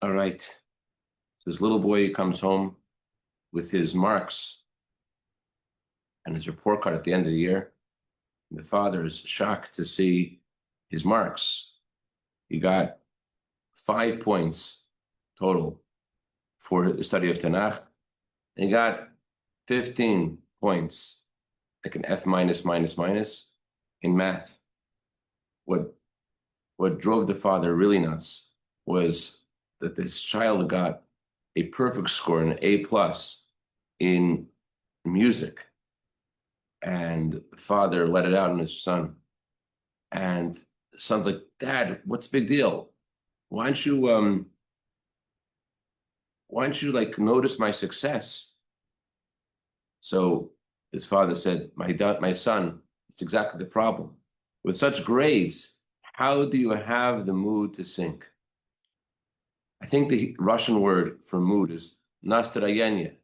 All right. This little boy comes home with his marks and his report card at the end of the year. And the father is shocked to see his marks. He got 5 points total for the study of Tanakh. And he got 15 points, like an F minus minus minus in math. What drove the father really nuts was that this child got a perfect score, an A plus in music. And the father let it out on his son. And the son's like, "Dad, what's the big deal? Why don't you like notice my success?" So his father said, my son, it's exactly the problem. With such grades, how do you have the mood to sing? I think the Russian word for mood is настроение.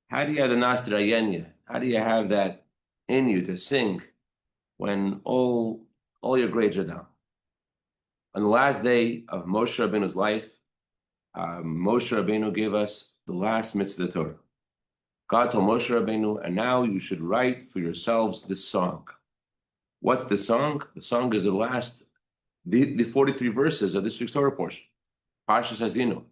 How do you have the настроение? How do you have that in you to sing when all your grades are down? On the last day of Moshe Rabbeinu's life, Moshe Rabbeinu gave us the last mitzvah of the Torah. God told Moshe Rabbeinu, and now you should write for yourselves this song. What's the song? The song is the 43 verses of this week's Torah portion. Parshas Hazinu.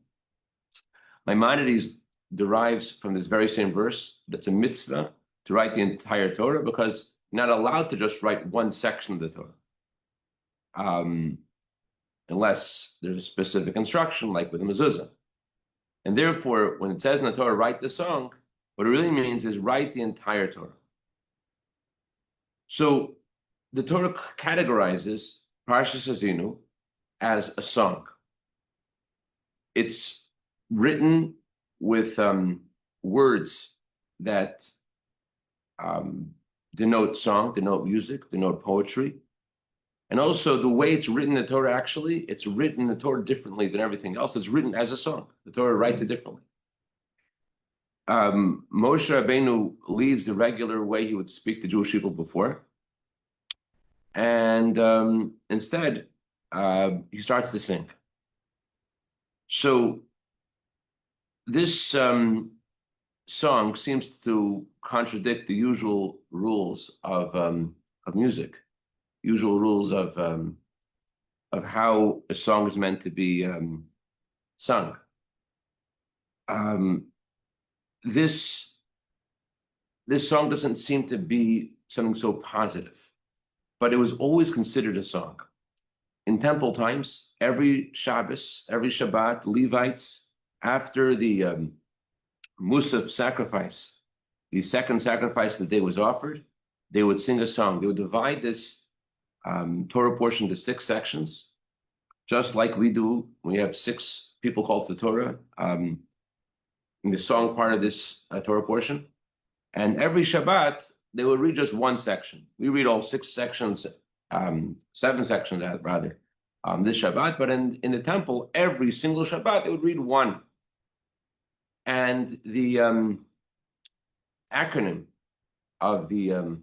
Maimonides derives from this very same verse that it's a mitzvah to write the entire Torah because you're not allowed to just write one section of the Torah. Unless there's a specific instruction, like with the mezuzah. And therefore, when it says in the Torah, write the song, what it really means is write the entire Torah. So the Torah categorizes Parshas Hazinu as a song. It's written with words that denote song, denote music, denote poetry. And also the way it's written in the Torah, actually, it's written in the Torah differently than everything else. It's written as a song. The Torah writes it differently. Moshe Rabbeinu leaves the regular way he would speak to Jewish people before. And instead, he starts to sing. So this song seems to contradict the usual rules of music. Usual rules of how a song is meant to be sung. This song doesn't seem to be something so positive, but it was always considered a song. In temple times, every Shabbos, every Shabbat, Levites, after the Musaf sacrifice, the second sacrifice of the day was offered, they would sing a song. They would divide this Torah portion to 6 sections, just like we do. We have 6 people called to the Torah in the song part of this Torah portion. And every Shabbat, they would read just one section. We read all 6 sections, 7 sections rather, this Shabbat. But in the temple, every single Shabbat, they would read one. And the acronym of the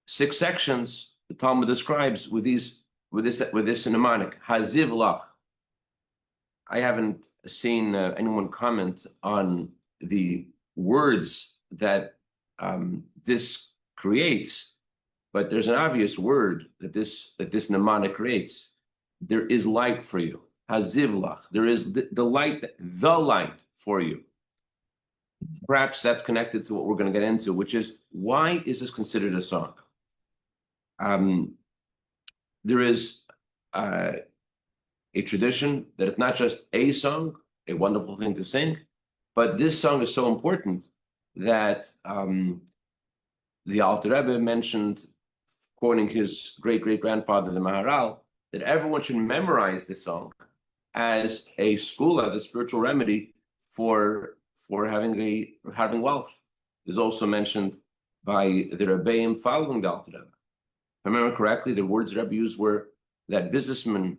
6 sections, the Talmud describes with this mnemonic, Haziv Lach. I haven't seen anyone comment on the words that this creates, but there's an obvious word that this mnemonic creates. There is light for you, Haziv Lach. There is the light for you. Perhaps that's connected to what we're going to get into, which is, why is this considered a song? There is a tradition that it's not just a song, a wonderful thing to sing, but this song is so important that the Alter Rebbe mentioned, quoting his great-great-grandfather, the Maharal, that everyone should memorize this song as a school, as a spiritual remedy for having wealth. Is also mentioned by the Rebbeim following the Alter Rebbe. If I remember correctly, the words Rebbe used were that businessmen,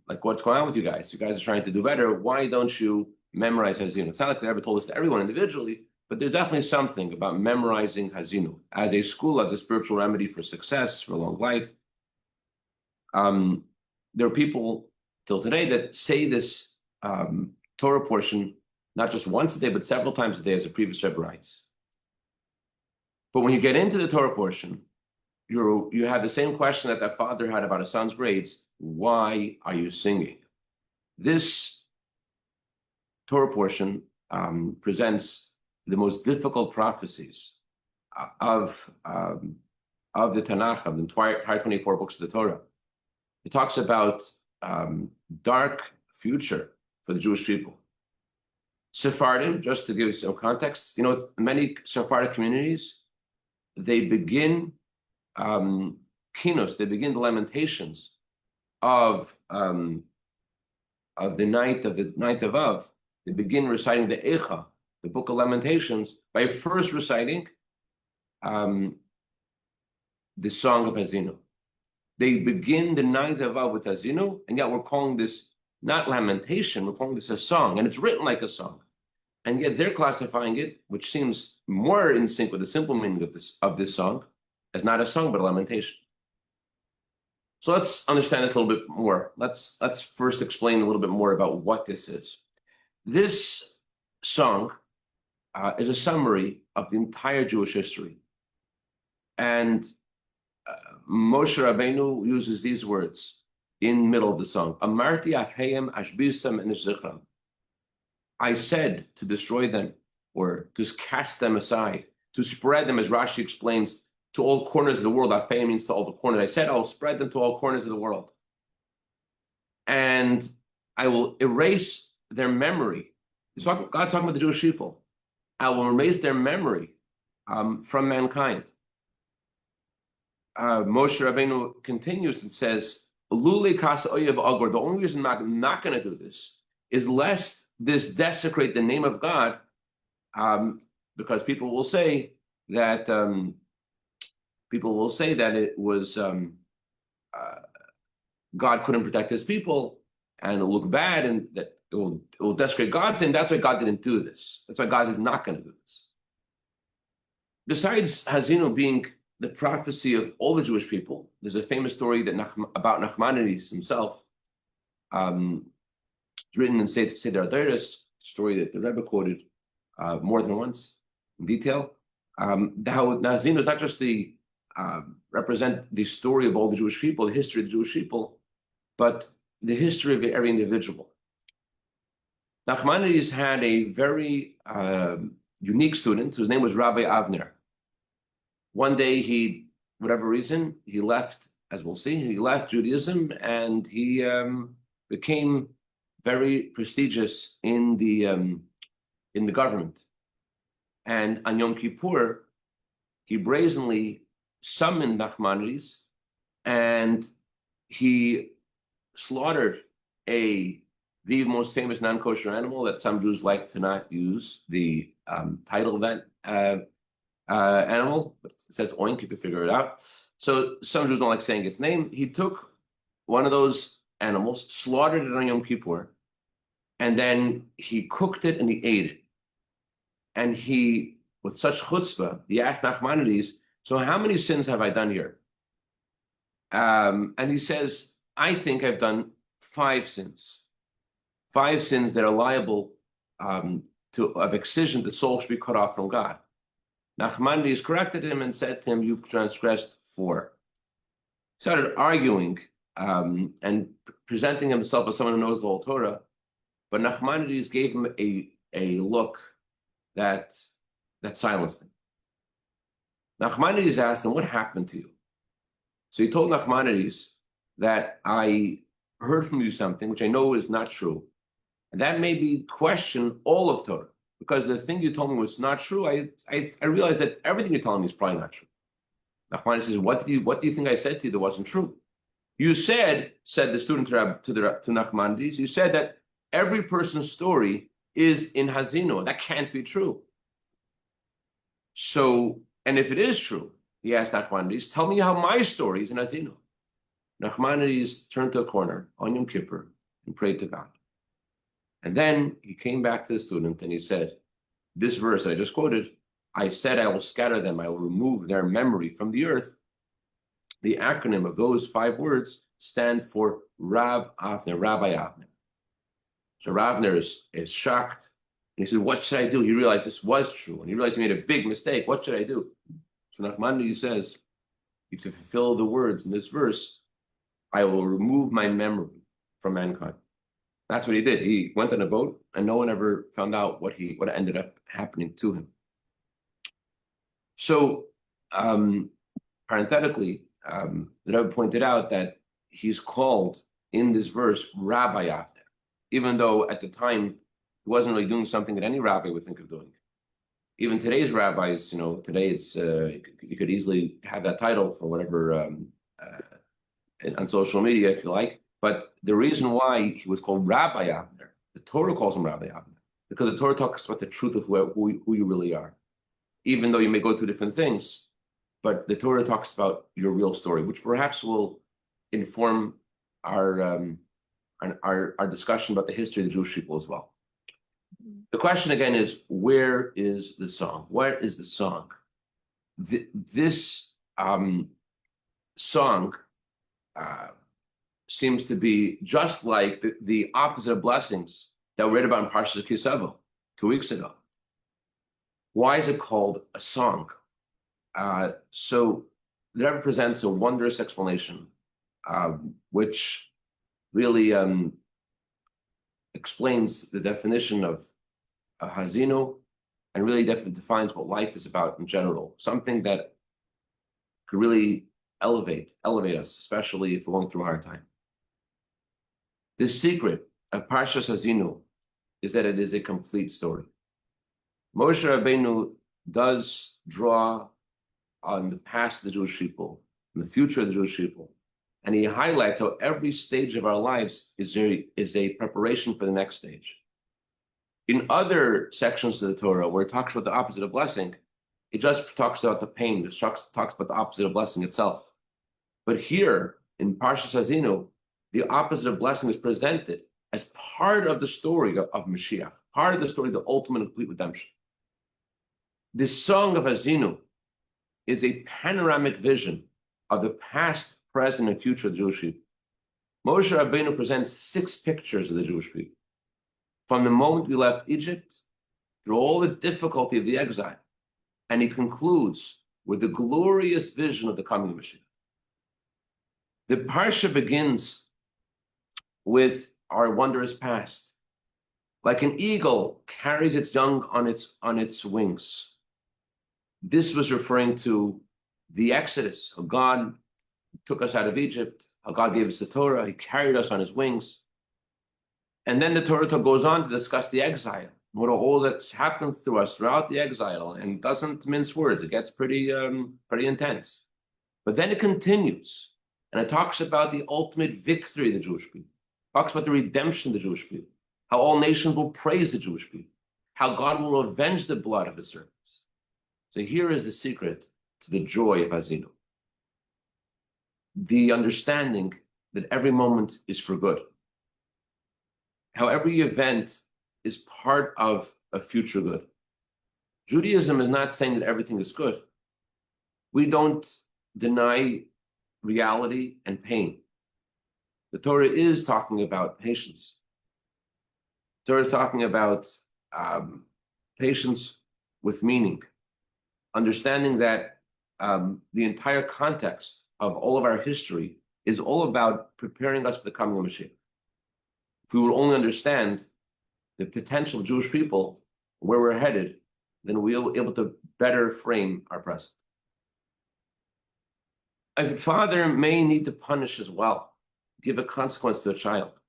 like, what's going on with you guys? You guys are trying to do better. Why don't you memorize Hazinu? It's not like the Rebbe told us to everyone individually, but there's definitely something about memorizing Hazinu as a school, as a spiritual remedy for success, for long life. There are people till today that say this Torah portion not just once a day, but several times a day, as the previous Rebbe writes. But when you get into the Torah portion, you have the same question that father had about his son's grades. Why are you singing? This Torah portion presents the most difficult prophecies of the Tanakh, of the entire 24 books of the Torah. It talks about dark future for the Jewish people. Sephardim, just to give you some context, many Sephardic communities, they begin kinos, they begin the lamentations of the ninth of Av. They begin reciting the Eicha, the Book of Lamentations, by first reciting the Song of Hazinu. They begin the ninth of Av with Hazinu, and yet we're calling this not lamentation, we're calling this a song, and it's written like a song. And yet they're classifying it, which seems more in sync with the simple meaning of this song, as not a song, but a lamentation. So let's understand this a little bit more. Let's first explain a little bit more about what this is. This song is a summary of the entire Jewish history. And Moshe Rabbeinu uses these words in the middle of the song. Amarti afheim ashbisam and zichram. I said to destroy them, or to cast them aside, to spread them, as Rashi explains, to all corners of the world. Afheim means to all the corners. I said I'll spread them to all corners of the world. And I will erase their memory. God's talking about the Jewish people. I will erase their memory from mankind. Moshe Rabbeinu continues and says, Luli kasa oyev agor. The only reason I'm not going to do this is lest this desecrate the name of God, because people will say that it was God couldn't protect his people, and it'll look bad, and that it will desecrate God's name. That's why God didn't do this. That's why God is not going to do this. Besides Hazinu being the prophecy of all the Jewish people, there's a famous story about Nachmanides himself. It's written in Seder Adairos, story that the Rebbe quoted more than once in detail. How Hazinu is not just the represent the story of all the Jewish people, the history of the Jewish people, but the history of every individual. Nachmanides had a very unique student whose name was Rabbi Avner. One day, whatever reason, he left, as we'll see, he left Judaism, and he became very prestigious in the government. And on Yom Kippur, he brazenly summoned Nachmanides, and he slaughtered the most famous non-kosher animal that some Jews like to not use the title of that animal, but it says oink, you can figure it out. So some Jews don't like saying its name. He took one of those animals, slaughtered it on Yom Kippur, and then he cooked it and he ate it. And he, with such chutzpah, he asked Nachmanides, so how many sins have I done here? And he says, I think I've done 5 sins. 5 sins that are liable of excision, the soul should be cut off from God. Nachmanides corrected him and said to him, you've transgressed 4. He started arguing and presenting himself as someone who knows the whole Torah, but Nachmanides gave him a look that silenced him. Nachmanides asked him, what happened to you? So he told Nachmanides that I heard from you something which I know is not true, and that made me question all of Torah, because the thing you told me was not true. I realized that everything you're telling me is probably not true. Nachmanides says, what do you think I said to you that wasn't true? You said the student to Nachmanides, you said that every person's story is in Hazinu. That can't be true. So, and if it is true, he asked Nachmanides, tell me how my story is in Hazinu. Nachmanides turned to a corner on Yom Kippur and prayed to God. And then he came back to the student and he said, this verse I just quoted, I said I will scatter them, I will remove their memory from the earth. The acronym of those 5 words stand for Rav Avner, Rabbi Avner. So Ravner is shocked. And he said, what should I do? He realized this was true. And he realized he made a big mistake. What should I do? So Nachmanides says, you have to fulfill the words in this verse, I will remove my memory from mankind. That's what he did. He went on a boat and no one ever found out what ended up happening to him. So parenthetically, the Rabbi pointed out that he's called in this verse Rabbi Avner, even though at the time he wasn't really doing something that any rabbi would think of doing. Even today's rabbis, today it's you could easily have that title for whatever on social media if you like. But the reason why he was called Rabbi Avner, the Torah calls him Rabbi Avner, because the Torah talks about the truth of who you really are. Even though you may go through different things, but the Torah talks about your real story, which perhaps will inform our discussion about the history of the Jewish people as well. The question again is, where is the song? What is the song? This song seems to be just like the opposite of blessings that we read about in Parshas Kisavo 2 weeks ago. Why is it called a song? So that represents a wondrous explanation, which really explains the definition of Hazinu and really defines what life is about in general. Something that could really elevate us, especially if we're going through a hard time. The secret of Parshas Hazinu is that it is a complete story. Moshe Rabbeinu does draw on the past of the Jewish people and the future of the Jewish people, and he highlights how every stage of our lives is a preparation for the next stage. In other sections of the Torah, where it talks about the opposite of blessing, it just talks about the pain. It talks about the opposite of blessing itself. But here, in Parshas Hazinu, the opposite of blessing is presented as part of the story of Mashiach, part of the story of the ultimate and complete redemption. This song of Hazinu is a panoramic vision of the past, present, and future of the Jewish people. Moshe Rabbeinu presents 6 pictures of the Jewish people. From the moment we left Egypt, through all the difficulty of the exile, and he concludes with the glorious vision of the coming Mashiach. The Parsha begins with our wondrous past. Like an eagle carries its young on its wings. This was referring to the Exodus, how God took us out of Egypt, how God gave us the Torah, he carried us on his wings. And then the Torah goes on to discuss the exile, what all that's happened through us throughout the exile, and doesn't mince words. It gets pretty intense. But then it continues, and it talks about the ultimate victory of the Jewish people. It talks about the redemption of the Jewish people, how all nations will praise the Jewish people, how God will avenge the blood of his servants. So here is the secret to the joy of Hazinu. The understanding that every moment is for good. How every event is part of a future good. Judaism is not saying that everything is good. We don't deny reality and pain. The Torah is talking about patience. The Torah is talking about patience with meaning. Understanding that the entire context of all of our history is all about preparing us for the coming of Mashiach. If we will only understand the potential of Jewish people, where we're headed, then we'll be able to better frame our present. A father may need to punish as well, give a consequence to a child.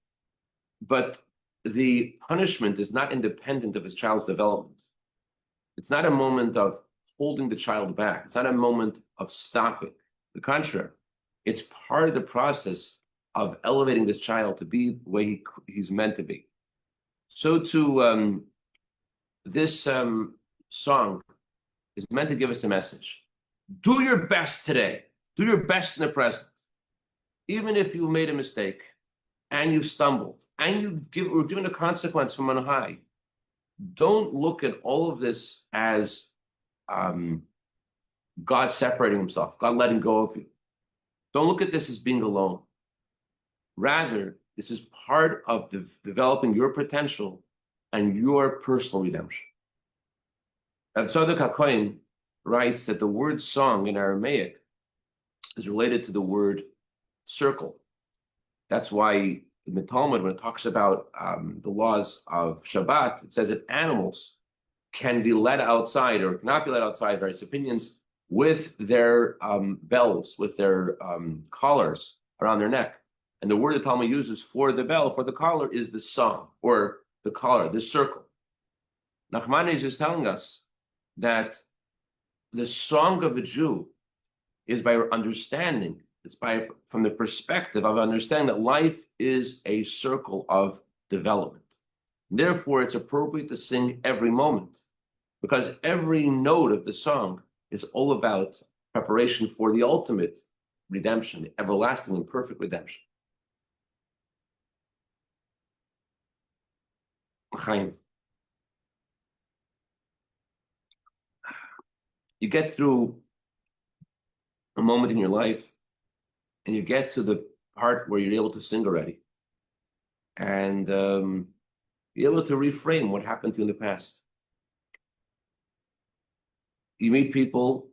But the punishment is not independent of his child's development. It's not a moment of holding the child back. It's not a moment of stopping. The contrary, it's part of the process of elevating this child to be the way he's meant to be. So too, this song is meant to give us a message. Do your best today. Do your best in the present. Even if you made a mistake and you've stumbled and you were given a consequence from on high, don't look at all of this as God separating himself, God letting go of you. Don't look at this as being alone. Rather, this is part of developing your potential and your personal redemption. Tzadok HaKohen writes that the word song in Aramaic is related to the word circle. That's why in the Talmud, when it talks about the laws of Shabbat, it says that animals can be led outside or cannot be led outside, various opinions, with their bells, with their collars around their neck. And the word the Talmud uses for the bell, for the collar, is the song, or the collar, the circle. Nachmanides is telling us that the song of a Jew is by understanding, from the perspective of understanding that life is a circle of development. Therefore, it's appropriate to sing every moment, because every note of the song is all about preparation for the ultimate redemption, the everlasting and perfect redemption. You get through a moment in your life and you get to the part where you're able to sing already and be able to reframe what happened to you in the past. You meet people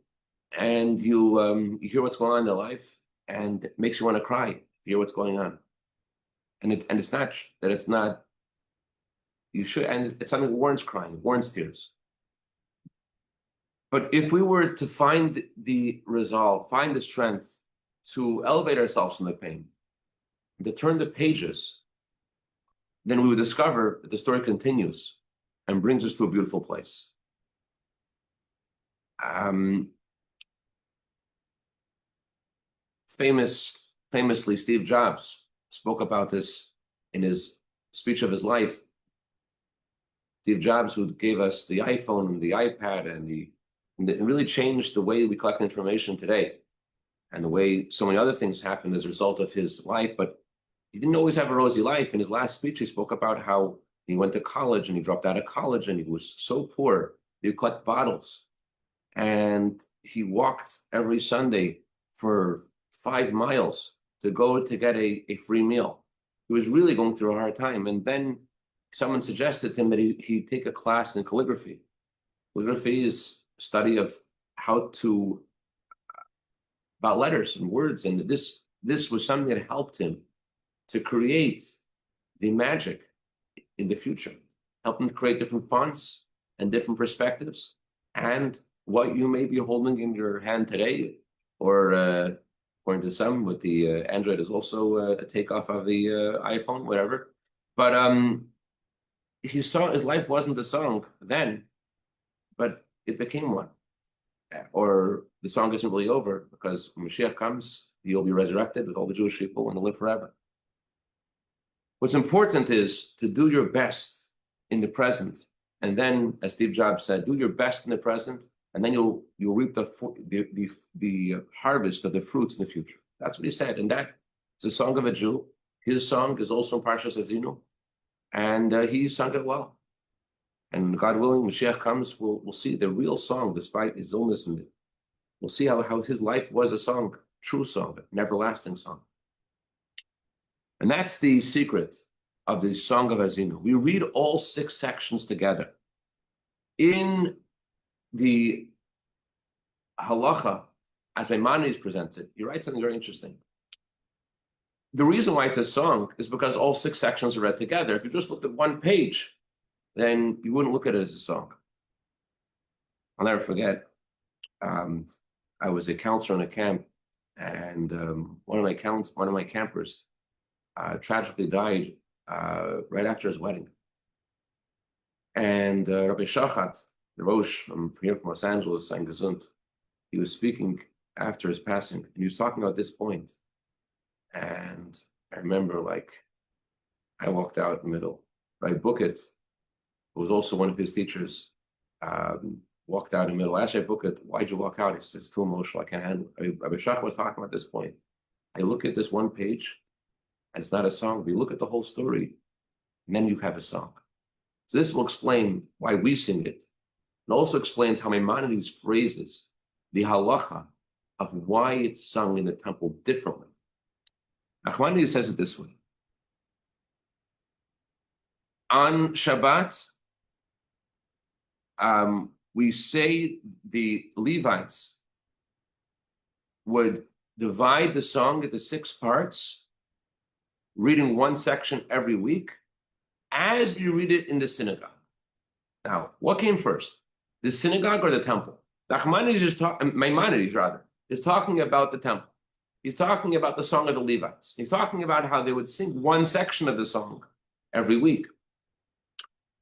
and you hear what's going on in their life, and it makes you want to cry. You hear what's going on, and it's not that it's not. You should, and it's something that warrants crying, warrants tears. But if we were to find the resolve, find the strength to elevate ourselves from the pain, to turn the pages, then we would discover that the story continues and brings us to a beautiful place. Famously, Steve Jobs spoke about this in his speech of his life. Steve Jobs, who gave us the iPhone and the iPad, and it really changed the way we collect information today, and the way so many other things happened as a result of his life. But he didn't always have a rosy life. In his last speech, he spoke about how he went to college and he dropped out of college and he was so poor, he would collect bottles. And he walked every Sunday for 5 miles to go to get a free meal. He was really going through a hard time. And then someone suggested to him that he take a class in calligraphy. Calligraphy is study of how to, about letters and words. And this was something that helped him to create the magic in the future, help him create different fonts and different perspectives. And what you may be holding in your hand today, or according to some, with the Android is also a takeoff of the iPhone, whatever. But his life wasn't a song then, but it became one. Or the song isn't really over, because when Mashiach comes, you'll be resurrected with all the Jewish people and live forever. What's important is to do your best in the present, and then, as Steve Jobs said, do your best in the present, and then you'll reap the harvest of the fruits in the future. That's what he said, and that is the song of a Jew. His song is also in Parshas Azinu, and he sung it well. And God willing, Mashiach comes, we'll see the real song despite his illness, and we'll see how his life was a song, true song, an everlasting song. And that's the secret of the Song of Azinu. We read all 6 sections together. In the halacha, as Maimonides presents it, he writes something very interesting. The reason why it's a song is because all 6 sections are read together. If you just looked at one page, then you wouldn't look at it as a song. I'll never forget, I was a counselor in a camp, and one of my campers tragically died right after his wedding. And Rabbi Shachat, the Rosh from here from Los Angeles, sang Gesund. He was speaking after his passing, and he was talking about this point. And I remember, I walked out in the middle. Rabbi Bucket, who was also one of his teachers, walked out in the middle. I asked Rabbi Bucket, "Why'd you walk out?" He said, "It's too emotional. I can't handle it." Rabbi Shachat was talking about this point. I look at this one page, and it's not a song. But you look at the whole story, and then you have a song. So this will explain why we sing it. It also explains how Maimonides phrases the halacha of why it's sung in the temple differently. Nachmanides says it this way. On Shabbat, we say the Levites would divide the song into 6 parts, reading one section every week, as we read it in the synagogue. Now, what came first, the synagogue or the temple? Maimonides, rather, is talking about the temple. He's talking about the song of the Levites. He's talking about how they would sing one section of the song every week.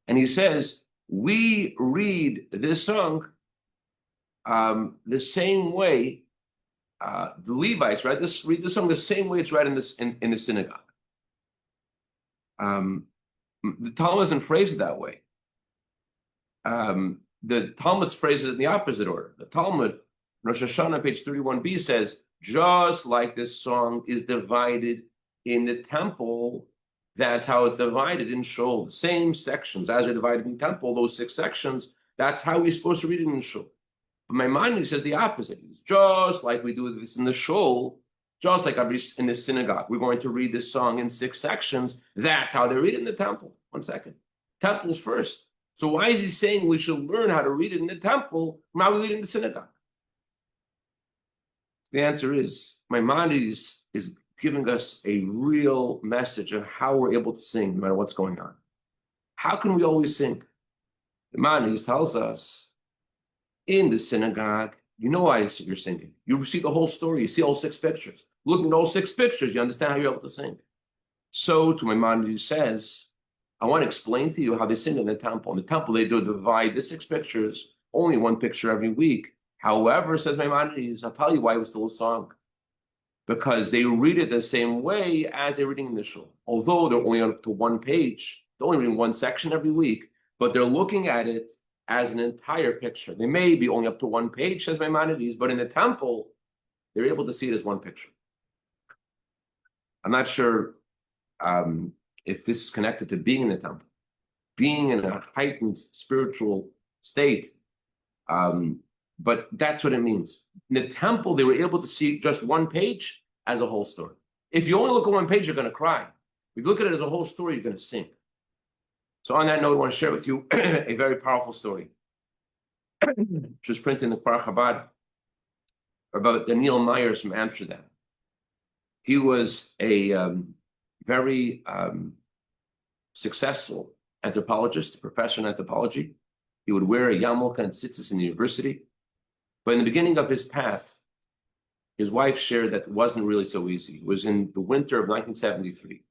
And he says, we read this song the same way the Levites read the song the same way it's read in the synagogue. The Talmud doesn't phrase it that way. The Talmud phrases it in the opposite order. The Talmud, Rosh Hashanah, page 31b, says, just like this song is divided in the temple, that's how it's divided in Shul. The same sections as are divided in the temple, those 6 sections, that's how we're supposed to read it in Shul. But Maimonides says the opposite. It's just like we do this in the Shul, just like in the synagogue. We're going to read this song in 6 sections. That's how they read it in the temple. One second. Temple's first. So why is he saying we should learn how to read it in the temple from how we read it in the synagogue? The answer is, Maimonides is giving us a real message of how we're able to sing no matter what's going on. How can we always sing? Maimonides tells us, in the synagogue, you know why you're singing. You see the whole story. You see all 6 pictures. Looking at all 6 pictures, you understand how you're able to sing. So, to Maimonides says, I want to explain to you how they sing in the temple. In the temple, they do divide the 6 pictures, only 1 picture every week. However, says Maimonides, I'll tell you why it was still a song. Because they read it the same way as they're reading in the shul. Although they're only up to 1 page, they're only reading 1 section every week, but they're looking at it as an entire picture. They may be only up to 1 page, says Maimonides, but in the temple, they're able to see it as 1 picture. I'm not sure if this is connected to being in the temple, being in a heightened spiritual state, but that's what it means. In the temple, they were able to see just 1 page as a whole story. If you only look at 1 page, you're going to cry. If you look at it as a whole story, you're going to sing. So on that note, I want to share with you a very powerful story, which was printed in the Kfar Chabad about Daniel Myers from Amsterdam. He was a very successful anthropologist, a professor in anthropology. He would wear a yarmulke and tzitzis in the university. But in the beginning of his path, his wife shared that it wasn't really so easy. It was in the winter of 1973.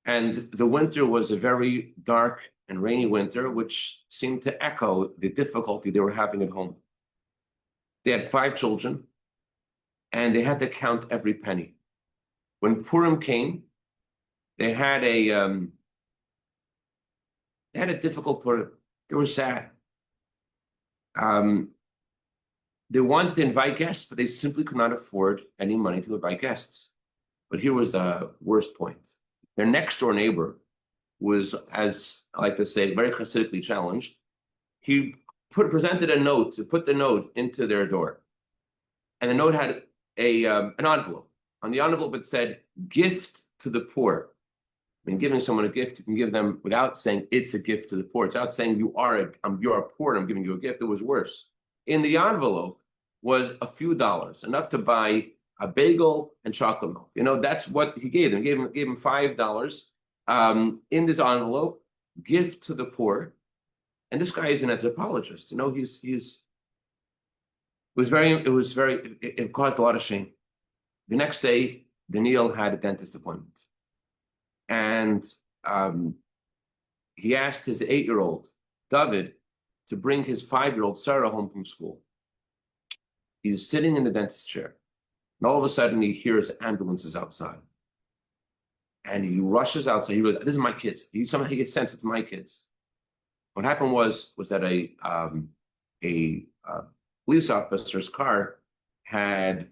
And the winter was a very dark and rainy winter, which seemed to echo the difficulty they were having at home. They had 5 children, and they had to count every penny. When Purim came, they had a difficult Purim. They were sad. They wanted to invite guests, but they simply could not afford any money to invite guests. But here was the worst point. Their next door neighbor was, as I like to say, very Hasidically challenged. He presented a note, to put the note into their door. And the note had an envelope. On the envelope, it said, gift to the poor. I mean, giving someone a gift, you can give them without saying it's a gift to the poor. It's without saying you are poor and I'm giving you a gift. It was worse. In the envelope was a few dollars, enough to buy a bagel and chocolate milk. You know, that's what he gave them. Gave him $5 in this envelope, gift to the poor. And this guy is an anthropologist. You know, it caused a lot of shame. The next day, Daniel had a dentist appointment. And he asked his 8-year-old, David, to bring his 5-year-old Sarah home from school. He's sitting in the dentist chair. And all of a sudden, he hears ambulances outside. And he rushes outside. He goes, this is my kids. Somehow he gets sense it's my kids. What happened was that a police officer's car had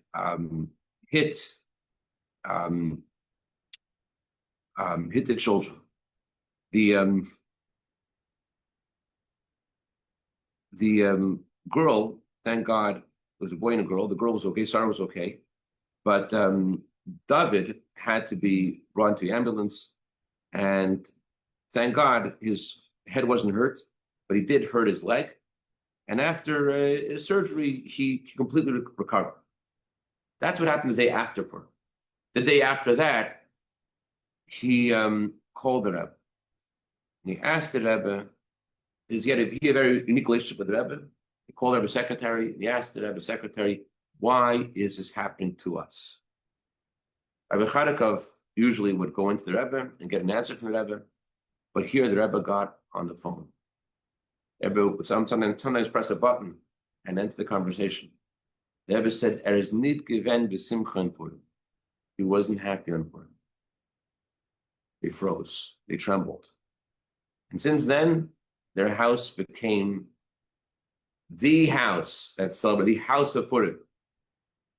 hit the children. The girl, thank God, it was a boy and a girl. The girl was okay. Sarah was okay. But David had to be brought to the ambulance. And Thank God his head wasn't hurt, but he did hurt his leg. And after his surgery, he completely recovered. That's what happened the day after Purim. The day after that, he called the Rebbe. And he asked the Rebbe, he had a very unique relationship with the Rebbe. He called the Rebbe's secretary, and he asked the Rebbe's secretary, why is this happening to us? Rabbi Chadakov usually would go into the Rebbe and get an answer from the Rebbe, but here the Rebbe got on the phone. The Rebbe would sometimes press a button and enter the conversation. The Rebbe said, is nit given b'simcha in Purim. He wasn't happy on Purim. They froze. They trembled. And since then, their house became the house that celebrated, the house of Purim.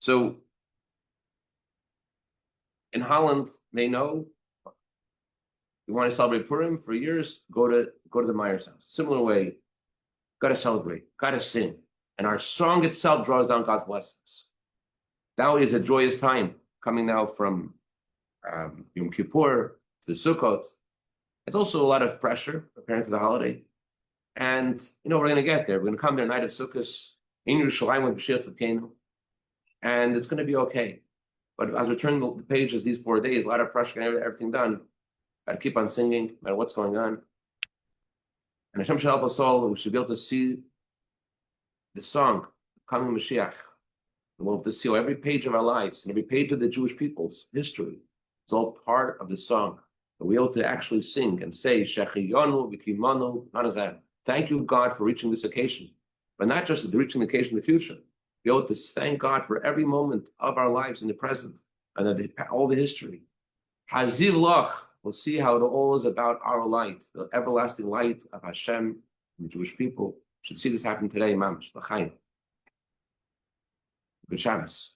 So in Holland, they know you want to celebrate Purim for years, go to the Meyer's house. Similar way, got to celebrate, got to sing. And our song itself draws down God's blessings. Now is a joyous time coming now from Yom Kippur to Sukkot. It's also a lot of pressure preparing for the holiday. And, we're going to get there. We're going to come there night of Sukkot in Yerushalayim with Mashiach Tzidkenu. And it's going to be okay. But as we're turning the pages these 4 days, a lot of pressure, getting everything done. Got to keep on singing, no matter what's going on. And Hashem should help us all. We should be able to see the song, coming Mashiach. And we'll have to see how every page of our lives and every page of the Jewish people's history is all part of the song. That we're able to actually sing and say, Shechiyonu v'kimonu, not as that. Thank you, God, for reaching this occasion. But not just reaching the occasion in the future. Be able to thank God for every moment of our lives in the present and all the history. Haziv Loch, we'll see how it all is about our light, the everlasting light of Hashem and the Jewish people. We should see this happen today, Mamash, L'chaim. Good Shabbos.